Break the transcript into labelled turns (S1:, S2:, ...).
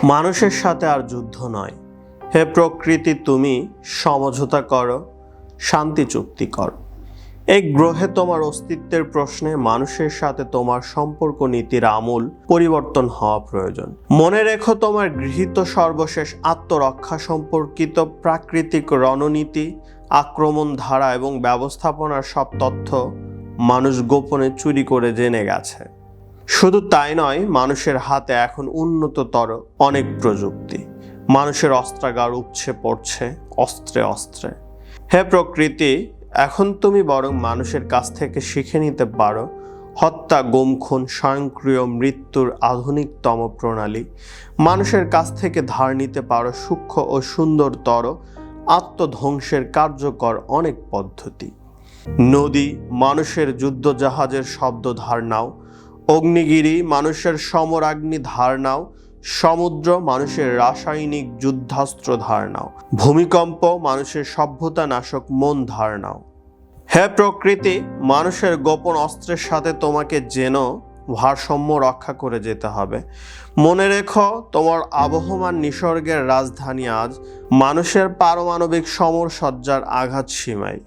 S1: মানুষের সাথে আর যুদ্ধ নয়। হে প্রকৃতি, তুমি সমঝোতা করো, শান্তি চুক্তি করো। এই গ্রহে তোমার অস্তিত্বের প্রশ্নে মানুষের সাথে তোমার সম্পর্ক নীতির আমূল পরিবর্তন হওয়া প্রয়োজন। মনে রেখো, তোমার গৃহীত সর্বশেষ আত্মরক্ষা সম্পর্কিত প্রাকৃতিক রণনীতি, আক্রমণ ধারা এবং ব্যবস্থাপনার সব তথ্য মানুষ গোপনে চুরি করে জেনে গেছে। শুধু তাই নয়, মানুষের হাতে এখন উন্নততর অনেক প্রযুক্তি। মানুষের অস্ত্রাগার উপছে পড়ছে অস্ত্রে অস্ত্রে। হে প্রকৃতি, এখন তুমি বরং মানুষের কাছ থেকে শিখে নিতে পারো হত্যা, গুম, খুন, স্বয়ংক্রিয় মৃত্যুর আধুনিকতম প্রণালী। মানুষের কাছ থেকে ধার নিতে পারো সূক্ষ্ম ও সুন্দরতর আত্মধ্বংসের কার্যকর অনেক পদ্ধতি। নদী, মানুষের যুদ্ধজাহাজের শব্দ ধার নাও। অগ্নিগিরি, মানুষের সমরাগ্নি ধার নাও। সমুদ্র, মানুষের রাসায়নিক যুদ্ধাস্ত্র ধার নাও। ভূমিকম্প, মানুষের সভ্যতা নাশক মন ধার নাও। হে প্রকৃতি, মানুষের গোপন অস্ত্রের সাথে তোমাকে যেন ভারসাম্য রক্ষা করে যেতে হবে। মনে রেখো, তোমার আবহমান নিসর্গের রাজধানী আজ মানুষের পারমাণবিক সমরসজ্জার আঘাত সীমায়।